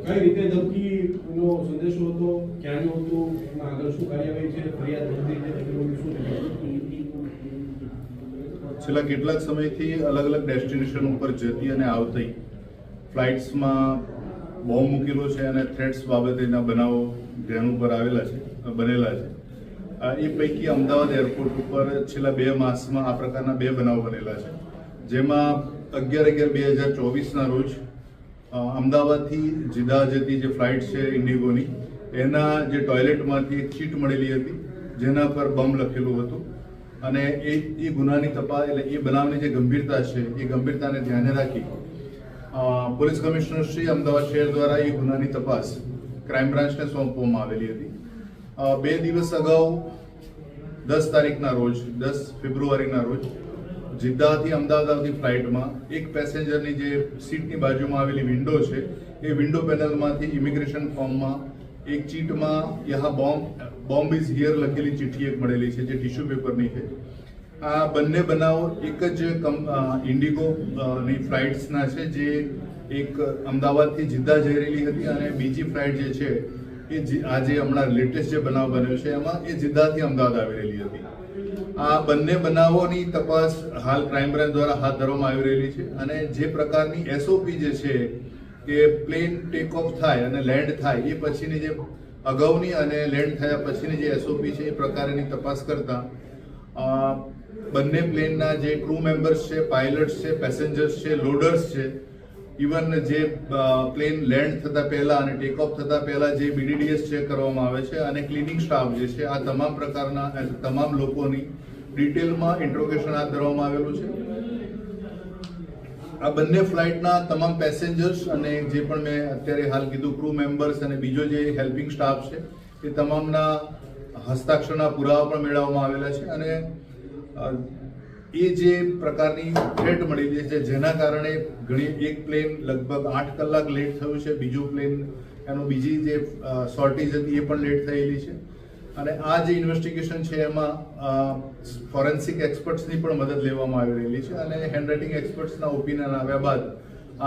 કઈ રીતે ધમકીનો સંદેશો હતો, ક્યાંનો હતો, એમાં આગળ શું કાર્યવાહી છે, ફરિયાદ નોંધી છે, શું છેલ્લા કેટલાક સમયથી અલગ અલગ ડેસ્ટિનેશન ઉપર જતી અને આવતી ફ્લાઇટ્સમાં બોમ્બ મૂકેલો છે અને થ્રેટ્સ બાબતેના બનાવો ધ્યાન ઉપર બનેલા છે. એ પૈકી અમદાવાદ એરપોર્ટ ઉપર છેલ્લા 2 માસમાં આ પ્રકારના 2 બનાવો બનેલા છે, જેમાં 11/11/2024ના રોજ અમદાવાદથી જીદા જતી જે ફ્લાઇટ છે ઇન્ડિગોની, એના જે ટોયલેટમાંથી એક ચીટ મળેલી હતી જેના પર બોમ્બ લખેલું હતું. અને એ ગુનાની તપાસ, એટલે એ બનાવની જે ગંભીરતા છે એ ગંભીરતાને ધ્યાને રાખી પોલીસ કમિશનર શ્રી અમદાવાદ શહેર દ્વારા એ ગુનાની તપાસ ક્રાઇમ બ્રાન્ચને સોંપવામાં આવેલી હતી. 2 દિવસ અગાઉ 10 તારીખના રોજ, 10 ફેબ્રુઆરીના રોજ જીદ્દાથી અમદાવાદ આવતી ફ્લાઇટમાં એક પેસેન્જરની જે સીટની બાજુમાં આવેલી વિન્ડો છે એ વિન્ડો પેનલમાંથી ઇમિગ્રેશન ફોર્મમાં એક ચીટમાં યહાં બોમ્બ ઇઝ હિયર લખેલી ચિઠ્ઠી એક મળેલી છે, જે ટિશ્યુ પેપરની છે. આ બંને બનાવો એક જ ઇન્ડિગોની ફ્લાઇટ્સના છે, જે એક અમદાવાદથી જીદ્દા જઈ રહેલી હતી અને બીજી ફ્લાઇટ જે છે એ આજે હમણાં લેટેસ્ટ જે બનાવ બન્યો છે એમાં એ જીદ્દાથી અમદાવાદ આવી રહેલી હતી. આ બંને બનાવોની તપાસ હાલ ક્રાઇમ બ્રાન્ચ દ્વારા હાથ ધરવામાં આવી રહેલી છે. અને જે પ્રકારની એસઓપી જે છે કે પ્લેન ટેક ઓફ થાય અને લેન્ડ થાય એ પછીની જે અગાઉની અને લેન્ડ થયા પછીની જે એસઓપી છે એ પ્રકારની તપાસ કરતા બંને પ્લેનના જે ક્રૂ મેમ્બર્સ છે, પાયલટ્સ છે, પેસેન્જર્સ છે, લોડર્સ છે, ઇવન જે પ્લેન લેન્ડ થતા પહેલા અને ટેક ઓફ થતા પહેલા જે BDDS ચેક કરવામાં આવે છે અને ક્લિનિંગ સ્ટાફ જે છે, આ તમામ પ્રકારના તમામ લોકોની ડિટેલમાં ઇન્ટ્રોગેશન હાથ ધરવામાં આવેલું છે. આ બંને ફ્લાઇટના તમામ પેસેન્જર્સ અને જે પણ મેં અત્યારે હાલ કીધું ક્રૂ મેમ્બર્સ અને બીજો જે હેલ્પિંગ સ્ટાફ છે એ તમામના હસ્તાક્ષરના પુરાવા પણ મેળવવામાં આવેલા છે. અને એ જે પ્રકારની થ્રેટ મળેલી છે જેના કારણે એક પ્લેન લગભગ 8 કલાક લેટ થયું છે, બીજું પ્લેન એનું બીજી જે શોર્ટેજ હતી એ પણ લેટ થયેલી છે. અને આ જે ઇન્વેસ્ટિગેશન છે એમાં ફોરેન્સિક એક્સપર્ટ્સની પણ મદદ લેવામાં આવી રહેલી છે અને હેન્ડરાઇટિંગ એક્સપર્ટ્સના ઓપિનિયન આવ્યા બાદ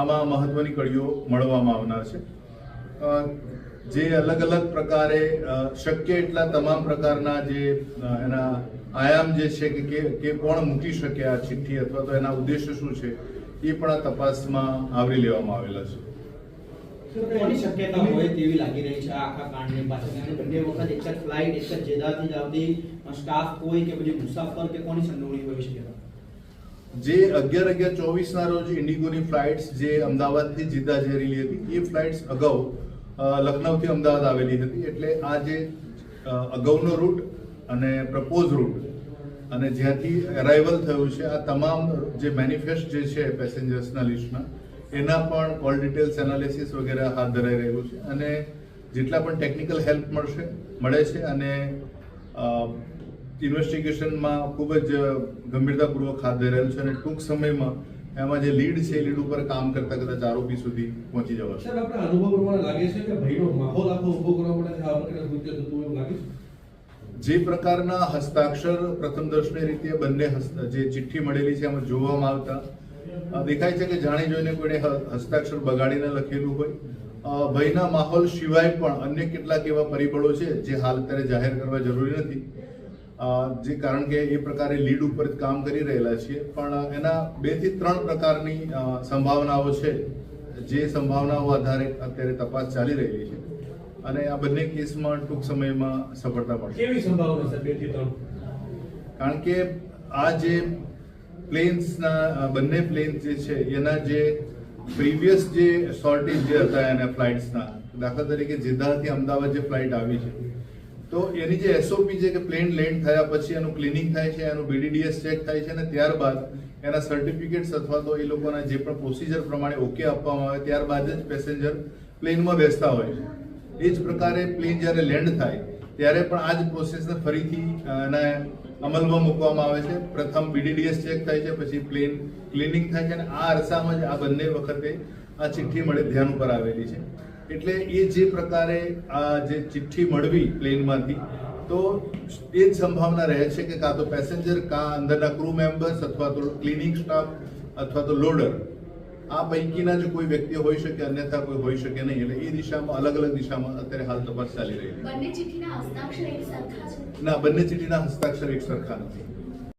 આમાં મહત્વની કડીઓ મળવામાં આવનાર છે. જે અલગ અલગ પ્રકારે શક્ય એટલા તમામ પ્રકારના જે એના આયામ જે છે કે કોણ મૂકી શકે આ ચિઠ્ઠી અથવા તો એના ઉદ્દેશ્ય શું છે એ પણ આ તપાસમાં આવરી લેવામાં આવેલા છે. કોની શક્યતા હોય તેવી લાગી રહી છે આખા કાંડની પાછળ? બંને વખત એક જ ફ્લાઇટ, એક જ જેદાથી જ આવતી સ્ટાફ કોઈ કે પછી મુસાફર કે કોની સંડોવણી હોઈ શકે? જે 11/11/24ના રોજ ઇન્ડિગોની ફ્લાઇટ્સ જે અમદાવાદથી જીદ્દા જઈ રહેલી હતી એ ફ્લાઇટ્સ અગાઉ લખનૌથી અમદાવાદ આવેલી હતી. એટલે આ જે અગાઉનો રૂટ અને પ્રપોઝ રૂટ અને જ્યાંથી અરાઇવલ થયું છે આ તમામ જે મેનિફેસ્ટ જે છે પેસેન્જર્સના લિસ્ટના એના પણ કોલ ડિટેલ્સ એનાલિસિસ વગેરે હાથ ધરાઈ રહ્યું છે. અને જેટલા પણ ટેકનિકલ હેલ્પ મળે છે અને ઇન્વેસ્ટિગેશનમાં ખૂબ જ ગંભીરતાપૂર્વક હાથ ધરાયેલું છે અને ટૂંક સમયમાં એમાં જે લીડ છે એ લીડ ઉપર કામ કરતા કદાચ આરોપી સુધી પહોંચી જવાશે. સાહેબ, આપણા અનુભવ પ્રમાણે લાગે છે કે ભયનો માહોલ આખો ઉભો કરવા માટે આ પ્રકારના કૃત્ય થતું એવું લાગે છે? જે પ્રકારના હસ્તાક્ષર પ્રથમ દર્શનીય રીતે બંને જે ચિઠ્ઠી મળેલી છે એમાં જોવામાં આવતા દેખાય છે કે જાણી જોઈને કોઈને હસ્તાક્ષર બગાડીને લખેલું હોય. ભયના માહોલ સિવાય પણ અન્ય કેટલાક એવા પરિબળો છે જે હાલ અત્યારે જાહેર કરવા જરૂરી નથી, જે કારણ કે એ પ્રકારે લીડ ઉપર જ કામ કરી રહેલા છીએ. પણ એના 2 થી 3 પ્રકારની સંભાવનાઓ છે, જે સંભાવનાઓ આધારે અત્યારે તપાસ ચાલી રહી છે અને આ બંને કેસમાં ટૂંક સમયમાં સફળતા મળશે. કેવી સંભાવના છે 2 થી 3? કારણ કે આ જે પ્લેન્સના બંને પ્લેન જે છે એના જે પ્રીવિયસ જે શોર્ટેજ જે હતા એના ફ્લાઇટ્સના, દાખલા તરીકે જીદ્દાથી અમદાવાદ જે ફ્લાઇટ આવી છે તો એની જે એસઓપી છે કે પ્લેન લેન્ડ થયા પછી એનું ક્લિનિંગ થાય છે, એનું BDDS ચેક થાય છે અને ત્યારબાદ એના સર્ટિફિકેટ્સ અથવા તો એ લોકોના જે પણ પ્રોસિજર પ્રમાણે ઓકે આપવામાં આવે ત્યારબાદ જ પેસેન્જર પ્લેનમાં બેસતા હોય છે. એ જ પ્રકારે પ્લેન જ્યારે લેન્ડ થાય ત્યારે પણ આ જ પ્રોસેસને ફરીથી એના અમલમાં મૂકવામાં આવે છે. પ્રથમ BDDS ચેક થાય છે, પછી પ્લેન ક્લિનિંગ થાય છે અને આ અરસામાં જ આ બંને વખતે આ ચિઠ્ઠી ધ્યાન ઉપર આવેલી છે. એટલે એ જે પ્રકારે આ જે ચિઠ્ઠી મળવી પ્લેનમાંથી, તો એ જ સંભાવના રહે છે કે કાં તો પેસેન્જર, કાં અંદરના ક્રૂ મેમ્બર્સ અથવા તો ક્લિનિંગ સ્ટાફ અથવા તો લોડર, આ પૈકીના જ કોઈ વ્યક્તિ હોઈ શકે, અન્યથા કોઈ હોઈ શકે નહીં. એટલે એ દિશામાં અલગ અલગ દિશામાં અત્યારે હાલ તપાસ ચાલી રહી છે. બંને ચિઠ્ઠીના હસ્તાક્ષર એક સરખા છે. ના, બંને ચીઠીના હસ્તાક્ષર એક સરખા નથી.